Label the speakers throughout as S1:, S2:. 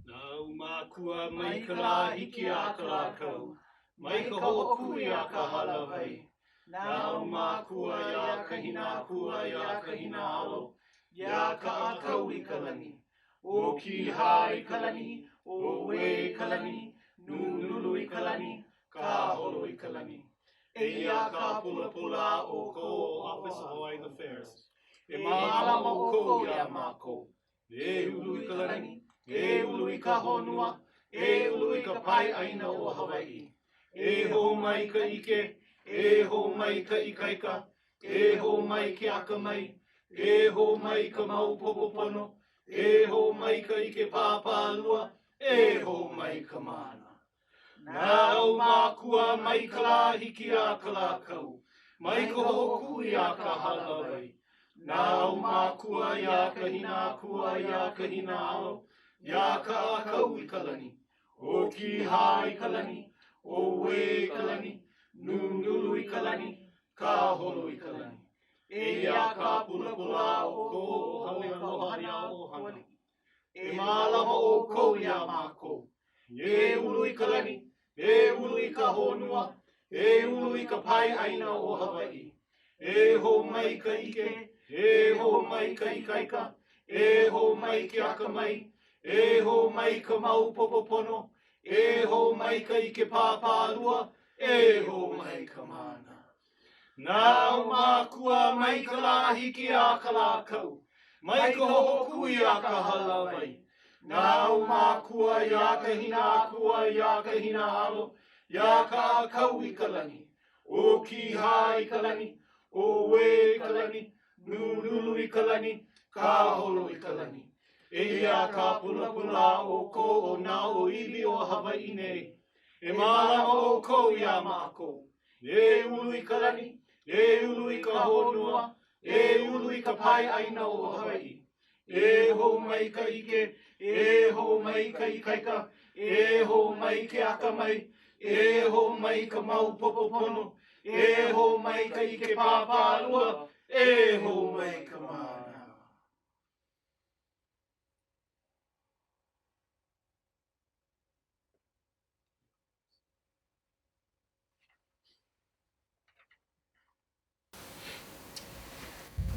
S1: Nau makua mai ka la hiki a ka la kau, mai ka ho'okui a ka halawai. Nau makua ia ka hina kua ia ka hina alo, ia ka akau I ka lani. O ki hai ka lani, o we ka lani, nulu I ka lani, ka holo I ka lani. E ia ka pula pula o ko Office of Hawaiian Affairs. E mālama o ko ia mākou. E ulu I ka lani, e ulu I ka honua, e ulu I ka pai aina o Hawaii. E ho mai ka ike, e ho mai ka ikaika, e ho mai ke aka mai, e ho mai ka mau popopono, e ho mai ka ike pāpālua, e ho mai ka mana. Nau mākua mai ka la hiki a ka la kau, mai ka ho'okui a ka halawai. Nau mākua ia ka hina kua ia ka hina alo, ia ka akau I ka lani. O ki hai ka lani, o we ka lani, nulu I ka lani, ka holo I ka lani. E ia ka pula pula o ko o haui ka ohana o hana. E mālama o ko ia mākou. E ulu I ka lani, e ulu I ka honua, e ulu I ka pai aina o Hawaii. E ho mai ka ike, e ho mai ka ikaika, e ho mai ke aka mai, e ho mai ka mau popopono, e ho mai ka ike pāpālua, e ho mai ka mana. Nau mākua mai ka la hiki a ka la kau, mai ka ho'okui a ka halawai. Nau mākua ia ka hina kua ia ka hina alo, ia ka akau I ka lani. O ki hai ka lani, o we ka lani, nulu I ka lani, ka holo I ka lani. E ia ka pula pula o ko o na o iwi o Hawaii nei. E mālama o ko ia mākou. E ulu I ka lani, e ulu I ka honua, e ulu I ka pai aina o Hawaii. E ho mai ka ike, e ho mai ka ikaika, e ho mai ke aka mai, e ho mai ka mau popopono, e ho mai ka ike pāpālua, e ho mai ka mana.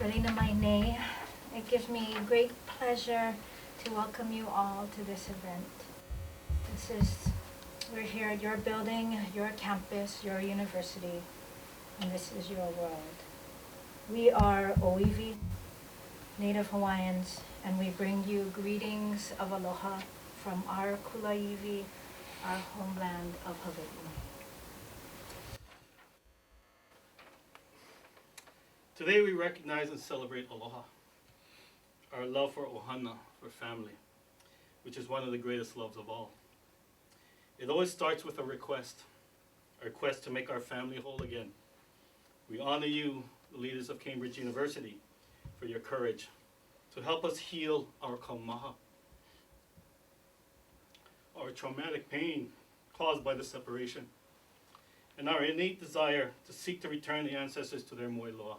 S2: Relina Maine, it gives me great pleasure to welcome you all to this event. We're here at your building, your campus, your university, and this is your world. We are Oiwi, Native Hawaiians, and we bring you greetings of aloha from our Kulaiwi, our homeland of Hawaii.
S1: Today we recognize and celebrate aloha, our love for ohana, for family, which is one of the greatest loves of all. It always starts with a request to make our family whole again. We honor you, the leaders of Cambridge University, for your courage to help us heal our kaumaha, our traumatic pain caused by the separation, and our innate desire to seek to return the ancestors to their moiloa,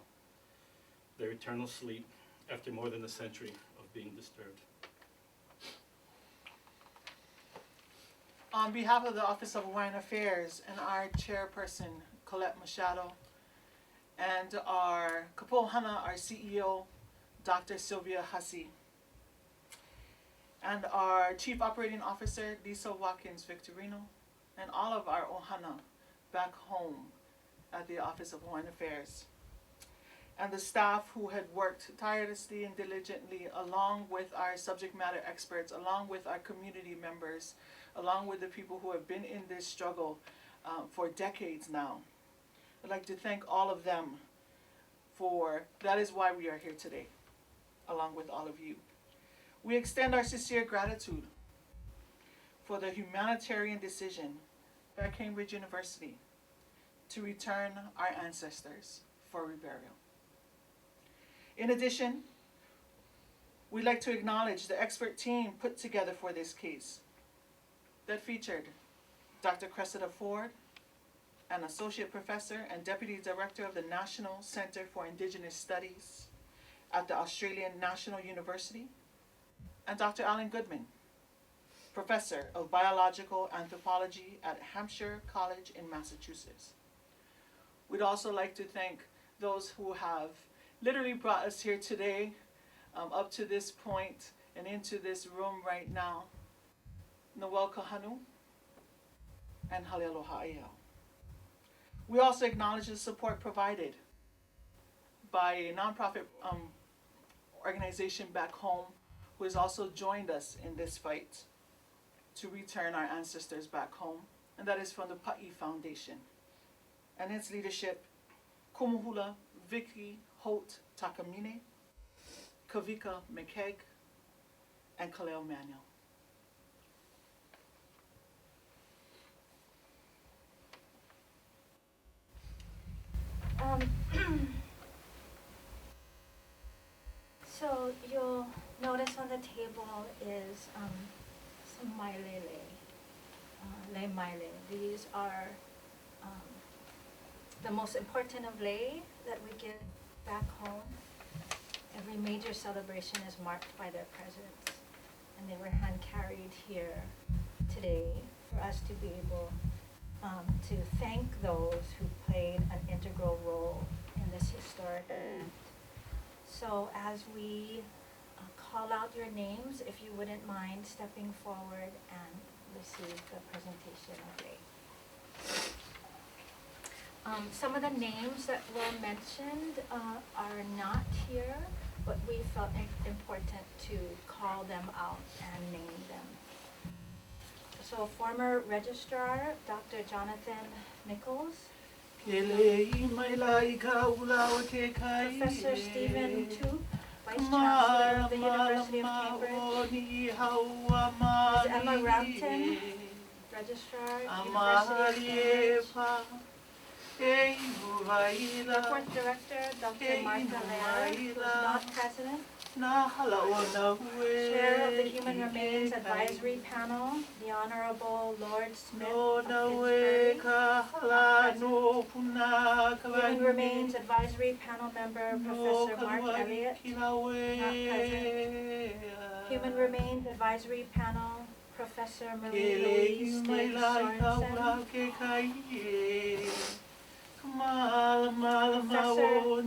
S1: their eternal sleep after more than a century of being disturbed.
S3: On behalf of the Office of Hawaiian Affairs and our chairperson, Colette Machado, and our Kapohana, our CEO, Dr. Sylvia Hussey, and our Chief Operating Officer, Lisa Watkins Victorino, and all of our ohana back home at the Office of Hawaiian Affairs, and the staff who had worked tirelessly and diligently along with our subject matter experts, along with our community members, along with the people who have been in this struggle for decades now. I'd like to thank all of them that is why we are here today, along with all of you. We extend our sincere gratitude for the humanitarian decision by Cambridge University to return our ancestors for reburial. In addition, we'd like to acknowledge the expert team put together for this case that featured Dr. Cressida Ford, an associate professor and deputy director of the National Center for Indigenous Studies at the Australian National University, and Dr. Alan Goodman, Professor of Biological Anthropology at Hampshire College in Massachusetts. We'd also like to thank those who have literally brought us here today, up to this point and into this room right now. Noel Kahanu and Halealoha Aiao. We also acknowledge the support provided by a nonprofit organization back home who has also joined us in this fight to return our ancestors back home, and that is from the Pa'i Foundation. And its leadership, Kumuhula Vicky Holt Takamine, Kavika McKegg, and Kaleo Manuel.
S2: So you'll notice on the table is some mailele, lei maile. These are the most important of lei that we give back home. Every major celebration is marked by their presence, and they were hand carried here today for us to be able to thank those who played an integral role in this historic event. So as we call out your names, if you wouldn't mind stepping forward and receive the presentation of lei. Some of the names that were mentioned are not here, but we felt it important to call them out and name them. So former registrar, Dr. Jonathan Nichols, Professor Stephen Toop, Vice-Chancellor of the University of Cambridge, Ms. Emma Rampton, Registrar, University of Cambridge, Fourth Director, Dr. Martha Lear, who is not president, Chair of the Human Remains Advisory Panel, the Honorable Lord Smith of Finsbury, Human Remains Advisory Panel Member, Professor Mark Elliott, not present. Human Remains Advisory Panel, Professor Marie Louise Stiggs Sorensen, Professor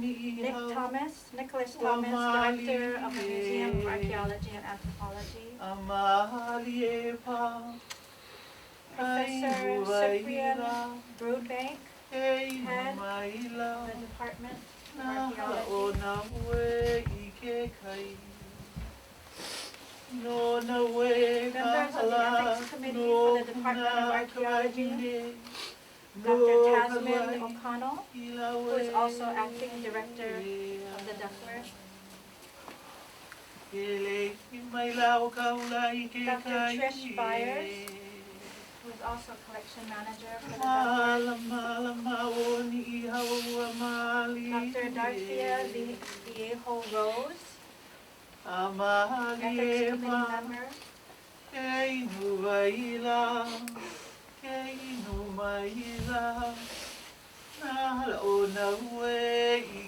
S2: Nicholas Thomas, Director of the Museum of Archaeology and Anthropology, Professor Cyprian Broodbank, Head of the Department of Archaeology, members of the Ethics Committee for the Department of Archaeology, Dr. Tasman O'Connell, who is also Acting Director of the Duckworth, Dr. Trish Byers, who is also Collection Manager for the Duckworth, Dr. Darthea Viejo Rose, Ethics Committee member,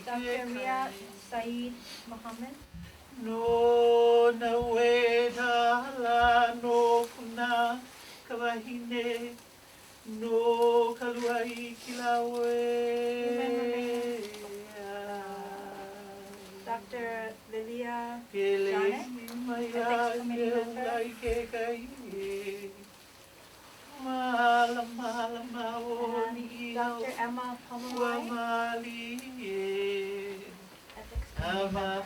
S2: Dr. Riyad Saeed Mohammed,
S1: No na we la no puna kawahine no kaluai kilawe.
S2: Dr. Lilia Janet, Ethics Committee member, and Dr. Emma Pomeroy, Ethics Committee member.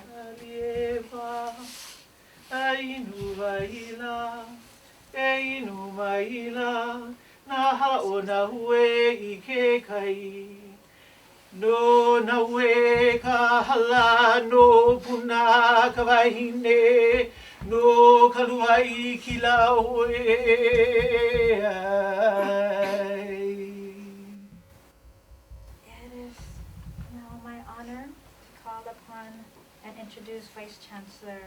S1: Ainu maila na hao na hue I ke kai. No na we ka hala no puna ka wahine no kaluai ki laue.
S2: It is now my honor to call upon and introduce Vice-Chancellor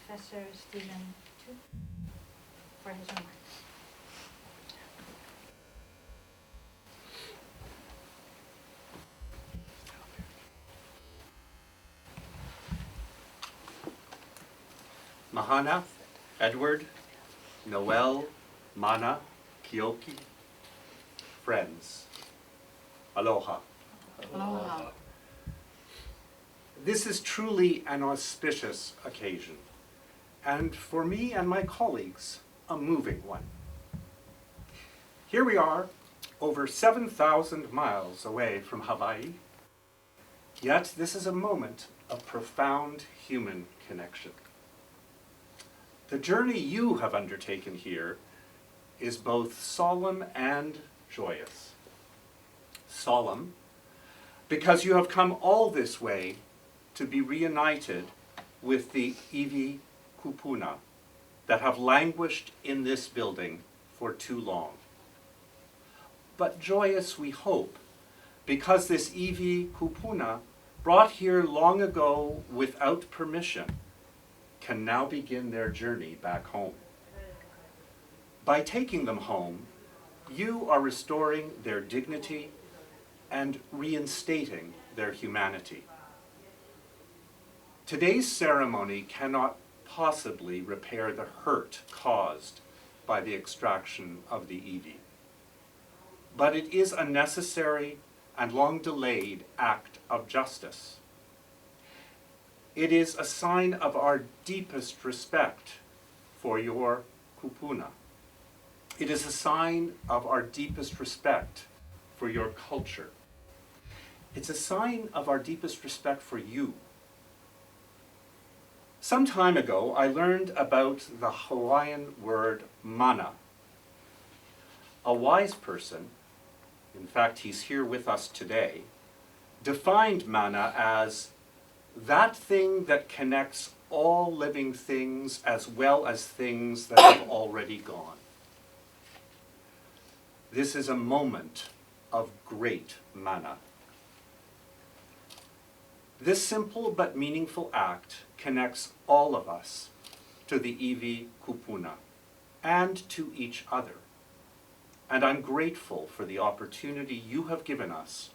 S2: Professor Stephen Toop for his remarks.
S4: Mahana, Edward, Noel, Mana, Kioki, friends, aloha.
S3: Aloha.
S4: This is truly an auspicious occasion, and for me and my colleagues, a moving one. Here we are, over 7,000 miles away from Hawaii, yet this is a moment of profound human connection. The journey you have undertaken here is both solemn and joyous. Solemn, because you have come all this way to be reunited with the iwi kūpuna that have languished in this building for too long. But joyous, we hope, because this iwi kūpuna, brought here long ago without permission, can now begin their journey back home. By taking them home, you are restoring their dignity and reinstating their humanity. Today's ceremony cannot possibly repair the hurt caused by the extraction of the iwi, but it is a necessary and long-delayed act of justice. It is a sign of our deepest respect for your kūpuna. It is a sign of our deepest respect for your culture. It's a sign of our deepest respect for you. Some time ago, I learned about the Hawaiian word mana. A wise person, in fact, he's here with us today, defined mana as that thing that connects all living things as well as things that have already gone. This is a moment of great mana. This simple but meaningful act connects all of us to the iwi kūpuna and to each other. And I'm grateful for the opportunity you have given us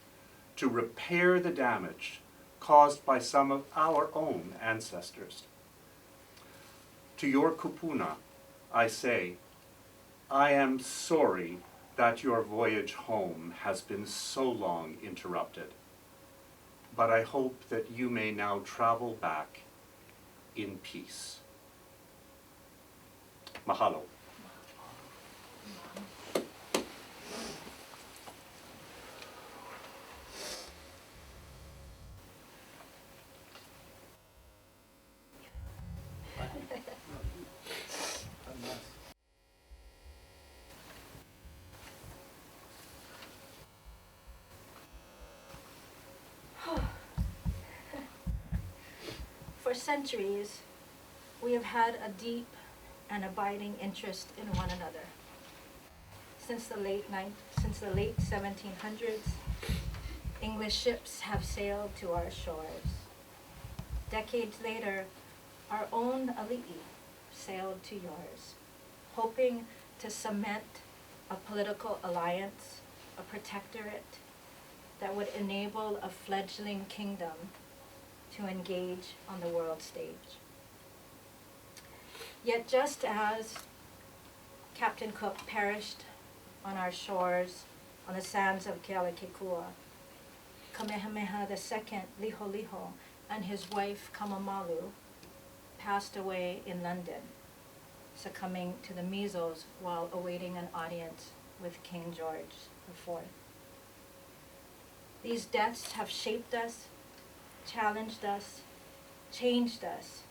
S4: to repair the damage caused by some of our own ancestors. To your kūpuna, I say, I am sorry that your voyage home has been so long interrupted, but I hope that you may now travel back in peace. Mahalo.
S2: For centuries, we have had a deep and abiding interest in one another. Since the late 1700s, English ships have sailed to our shores. Decades later, our own ali'i sailed to yours, hoping to cement a political alliance, a protectorate that would enable a fledgling kingdom to engage on the world stage. Yet just as Captain Cook perished on our shores on the sands of Kealakekua, Kamehameha II Liholiho and his wife Kamamalu passed away in London, succumbing to the measles while awaiting an audience with King George IV. These deaths have shaped us, challenged us, changed us,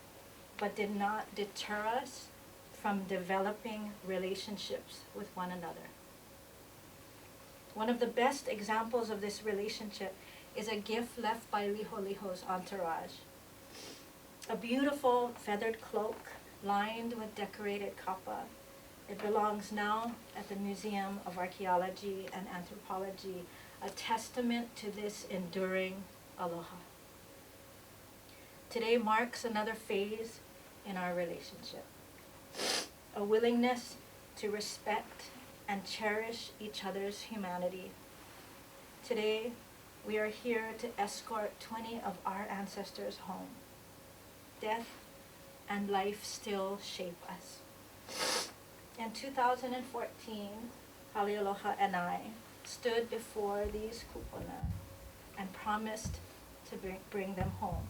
S2: but did not deter us from developing relationships with one another. One of the best examples of this relationship is a gift left by Liholiho's entourage. A beautiful feathered cloak lined with decorated kapa. It belongs now at the Museum of Archaeology and Anthropology, a testament to this enduring aloha. Today marks another phase in our relationship, a willingness to respect and cherish each other's humanity. Today, we are here to escort 20 of our ancestors home. Death and life still shape us. In 2014, Halealoha and I stood before these kūpuna and promised to bring them home.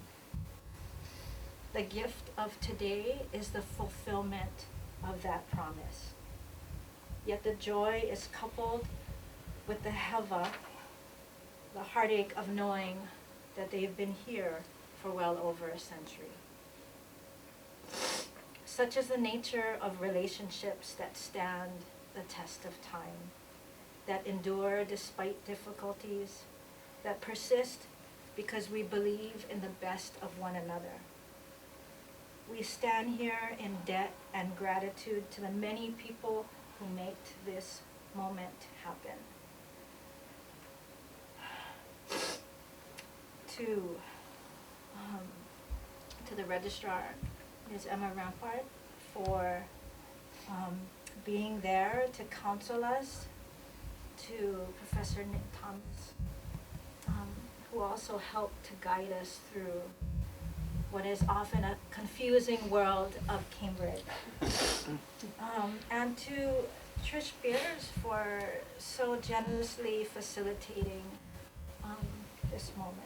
S2: The gift of today is the fulfillment of that promise. Yet the joy is coupled with the hewa, the heartache of knowing that they've been here for well over a century. Such is the nature of relationships that stand the test of time, that endure despite difficulties, that persist because we believe in the best of one another. We stand here in debt and gratitude to the many people who make this moment happen. To the registrar, Ms. Emma Rampart, for being there to counsel us, to Professor Nick Thomas, who also helped to guide us through what is often a confusing world of Cambridge. And to Trish Beers for so generously facilitating this moment.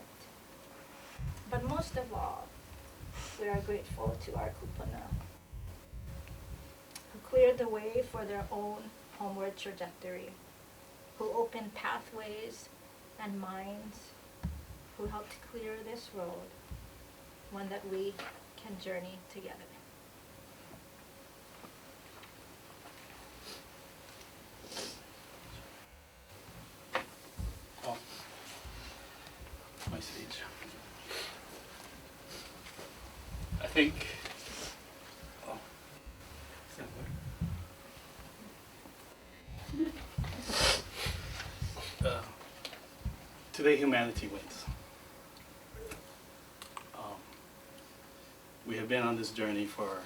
S2: But most of all, we are grateful to our kūpuna, who cleared the way for their own homeward trajectory, who opened pathways and minds, who helped clear this road, one that we can journey together.
S1: Oh, my stage. I think. Oh, is that what? Today, humanity wins. We have been on this journey for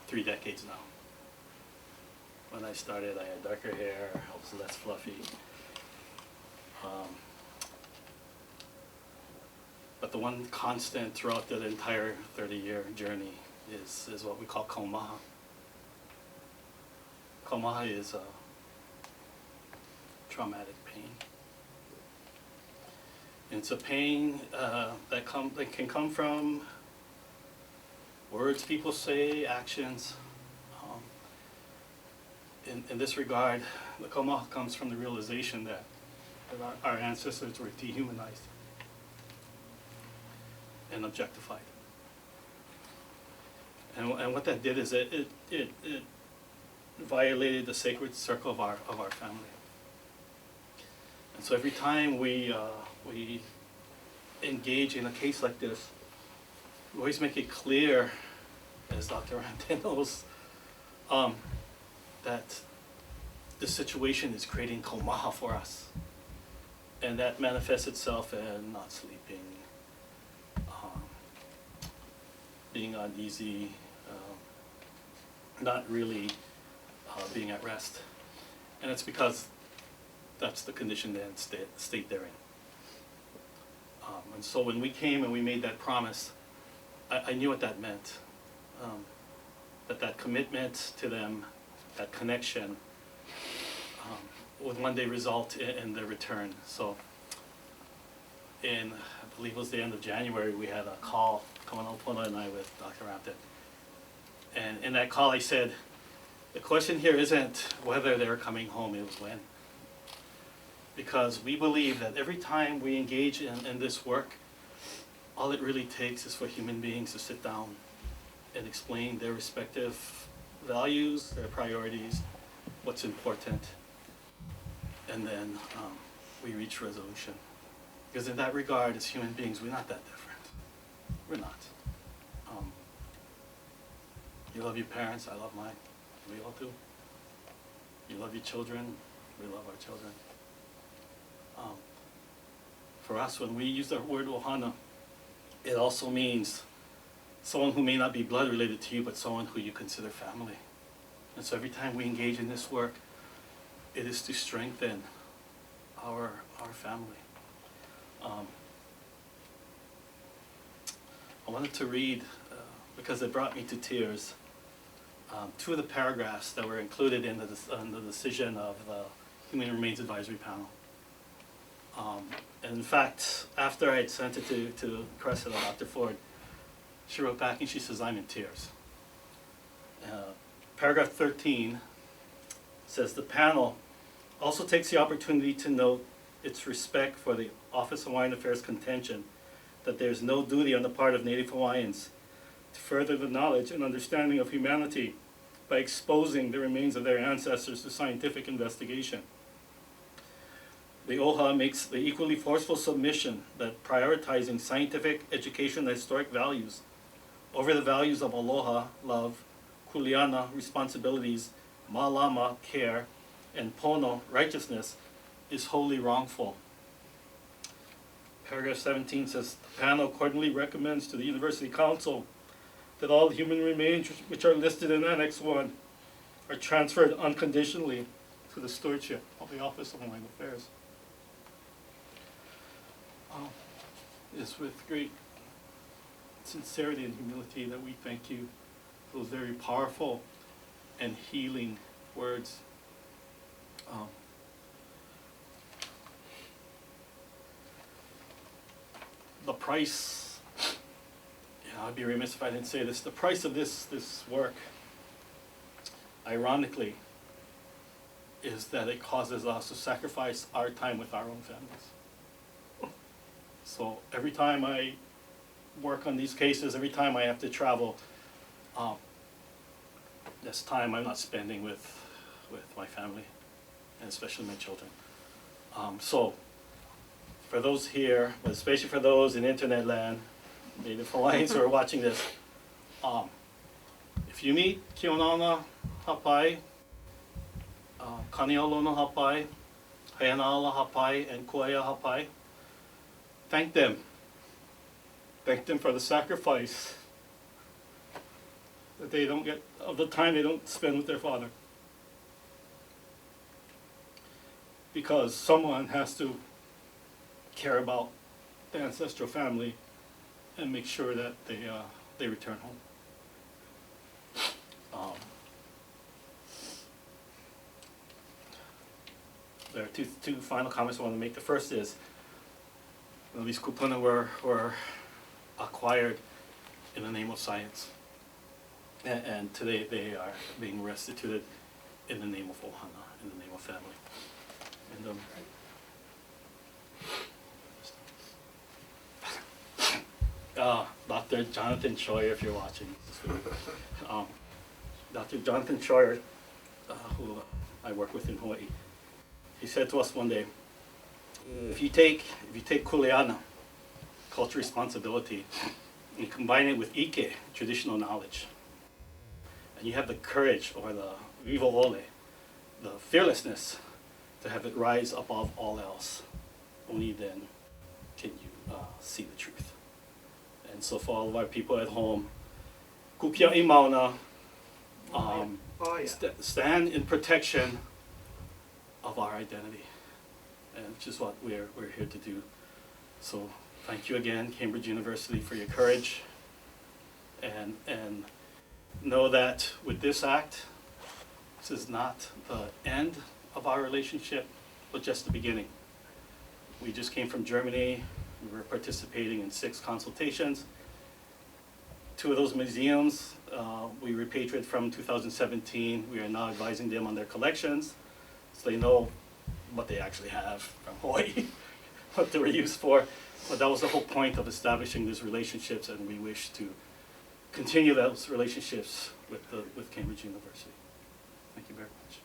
S1: 3 decades now. When I started, I had darker hair, I was less fluffy. But the one constant throughout the entire 30-year journey is what we call kaumaha. Kaumaha is traumatic pain. And it's a pain that can come from words people say, actions. In this regard, the kaumaha comes from the realization that our ancestors were dehumanized and objectified. And what that did is it violated the sacred circle of our family. And so every time we engage in a case like this, we always make it clear, as Dr. Ramte knows, that this situation is creating kaumaha for us. And that manifests itself in not sleeping, being uneasy, not really being at rest. And it's because that's the condition and state they're in. And so when we came and we made that promise, I knew what that meant. That commitment to them, that connection, would one day result in their return. So I believe it was the end of January, we had a call, Kamanopona and I, with Dr. Ramte. And in that call I said, the question here isn't whether they're coming home, it was when. Because we believe that every time we engage in this work, all it really takes is for human beings to sit down and explain their respective values, their priorities, what's important, and then we reach resolution. Because in that regard, as human beings, we're not that different. We're not. You love your parents, I love mine. We all do. You love your children, we love our children. For us, when we use the word ohana, it also means someone who may not be blood related to you, but someone who you consider family. And so every time we engage in this work, it is to strengthen our family. I wanted to read, because it brought me to tears,
S5: two of the paragraphs that were included in the decision of the Human Remains Advisory Panel. And in fact, after I had sent it to Cressida, Dr. Ford, she wrote back and she says, I'm in tears. Paragraph 13 says, the panel also takes the opportunity to note its respect for the Office of Hawaiian Affairs contention that there is no duty on the part of Native Hawaiians to further the knowledge and understanding of humanity by exposing the remains of their ancestors to scientific investigation. The OHA makes the equally forceful submission that prioritizing scientific, education, and historic values over the values of aloha, love, kuleana, responsibilities, malama, care, and pono, righteousness, is wholly wrongful. Paragraph 17 says, the panel accordingly recommends to the University Council that all human remains which are listed in Annex 1 are transferred unconditionally to the stewardship of the Office of Hawaiian Affairs. It is with great sincerity and humility that we thank you for those very powerful and healing words. The price, I'd be remiss if I didn't say this, the price of this work, ironically, is that it causes us to sacrifice our time with our own families. So every time I work on these cases, every time I have to travel, this time I'm not spending with my family, and especially my children. So for those here, but especially for those in internet land, Native Hawaiians who are watching this, if you meet Kionana Hapai, Kaniaolona Hapai, Hayanala Hapai, and Kuaya Hapai, thank them. Thank them for the sacrifice that they don't get, of the time they don't spend with their father. Because someone has to care about the ancestral family and make sure that they return home. There are two final comments I want to make. The first is, these kūpuna were acquired in the name of science. And today they are being restituted in the name of ohana, in the name of family. And Dr. Jonathan Scheuer, if you're watching, Dr. Jonathan Scheuer, who I work with in Hawaii, he said to us one day, if you take kuleana, cultural responsibility, and combine it with ike, traditional knowledge, and you have the courage or the vivo ole, the fearlessness to have it rise above all else, only then can you see the truth. And so for all of our people at home, kupia'i mauna, stand in protection of our identity, and which is what we're here to do. So thank you again, Cambridge University, for your courage, and know that with this act, this is not the end of our relationship, but just the beginning. We just came from Germany. We were participating in 6 consultations. 2 of those museums we repatriated from 2017. We are now advising them on their collections, so they know what they actually have from Hawaii, what they were used for. But that was the whole point of establishing these relationships, and we wish to continue those relationships with Cambridge University. Thank you very much.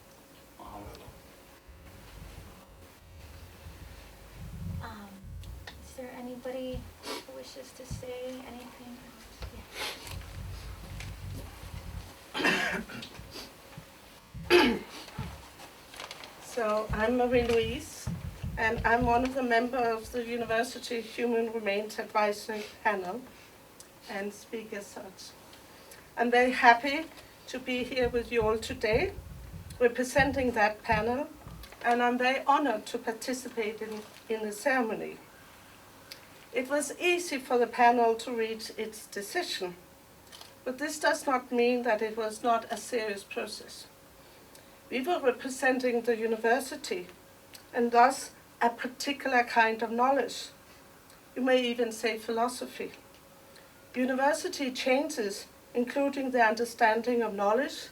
S2: Is there anybody who wishes to say anything else?
S6: So I'm Marie Louise, and I'm one of the members of the University Human Remains Advisory Panel and speak as such. I'm very happy to be here with you all today, representing that panel, and I'm very honored to participate in the ceremony. It was easy for the panel to reach its decision. But this does not mean that it was not a serious process. We were representing the university, and thus a particular kind of knowledge. You may even say philosophy. University changes, including the understanding of knowledge,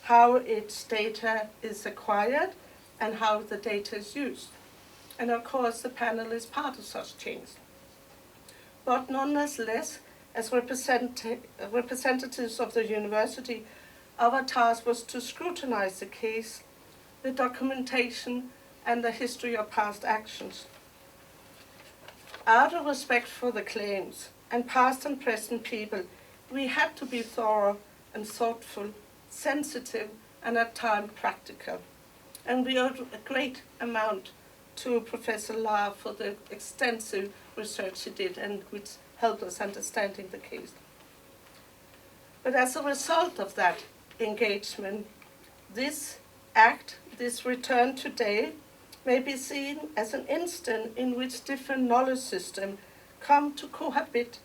S6: how its data is acquired, and how the data is used. And of course, the panel is part of such change. But nonetheless, as representatives of the university, our task was to scrutinize the case, the documentation, and the history of past actions. Out of respect for the claims and past and present people, we had to be thorough and thoughtful, sensitive, and at times practical. And we owed a great amount to Professor La for the extensive research he did and which helped us understanding the case. But as a result of that engagement, this act, this return today, may be seen as an instant in which different knowledge systems come to cohabit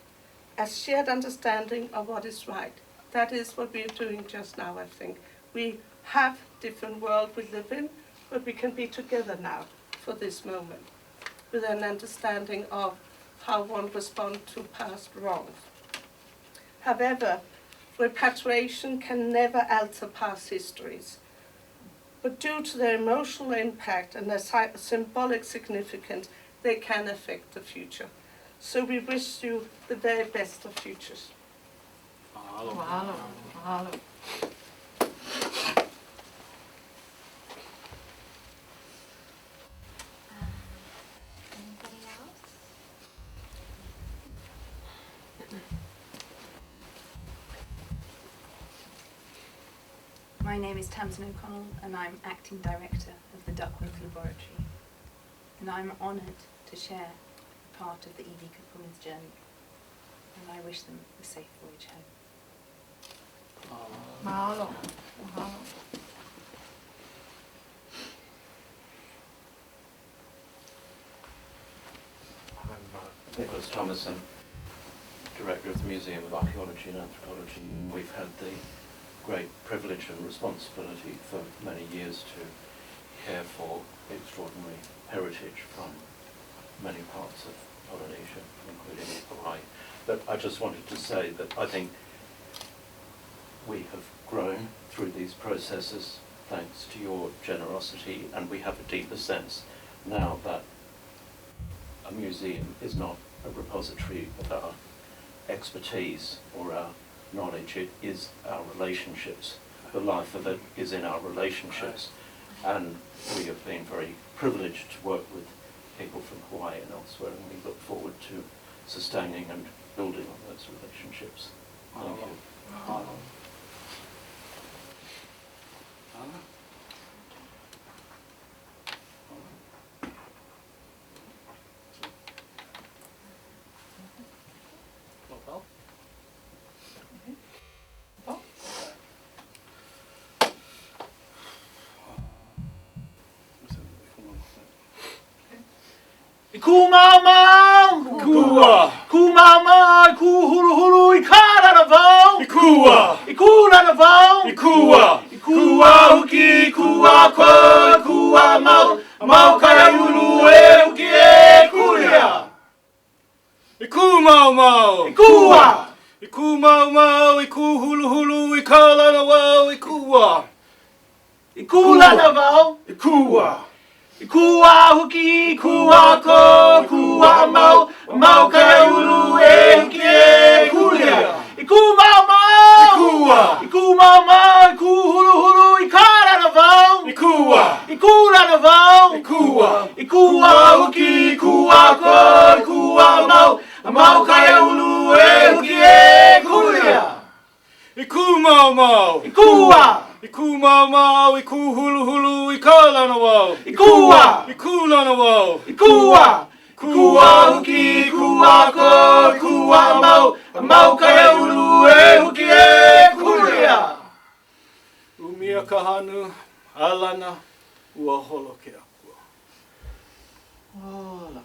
S6: as shared understanding of what is right. That is what we are doing just now, I think. We have different world we live in, but we can be together now for this moment with an understanding of how one responds to past wrongs. However, repatriation can never alter past histories, but due to their emotional impact and their symbolic significance, they can affect the future. So we wish you the very best of futures.
S5: Mahalo.
S3: Mahalo. Mahalo.
S2: Anybody else?
S7: My name is Tamsin O'Connell and I'm Acting Director of the Duckworth Laboratory. And I'm honoured to share part of the Iwi Kūpuna's journey. And I wish them a safe voyage home.
S3: Mahalo. Mahalo.
S8: I'm Nicholas Thomason, Director of the Museum of Archaeology and Anthropology. We've had the great privilege and responsibility for many years to care for extraordinary heritage from many parts of Polynesia, including Hawaii. But I just wanted to say that I think we have grown through these processes thanks to your generosity, and we have a deeper sense now that a museum is not a repository of our expertise or our knowledge. It is our relationships. The life of it is in our relationships. And we have been very privileged to work with people from Hawaii and elsewhere, and we look forward to sustaining and building on those relationships. Thank you.
S1: Ku mau mau, kua. Ku mau mau, ku hulu hulu, I kāra na vau. I kua. I kula na vau. I kua. I kua uki, kua ko, kua mau. Mau kaya ulu e uki e kulia. I ku mau mau. I kua. I ku mau mau, I ku hulu hulu, I kāra na vau. I kua. I kula na vau. I kua. Kua huki, kua ko, kua mau, mau kaya ulu e huki e kulia. I ku mau mau, I kua. I ku mau mau, I ku hulu hulu, I kāra na vau. I kua. I kula na vau. I kua. I kua huki, kua ko, kua mau, mau kaya ulu e huki e kulia. I ku mau mau, I kua. I ku mau mau, I ku hulu hulu, I kāra na vau. I kua. I kula na vau. I kua. Kua huki, kua ko, kua mau, mau kaya ulu e huki e kulia. Umia kahanu, alana, ua holo ke akua.
S3: Ola.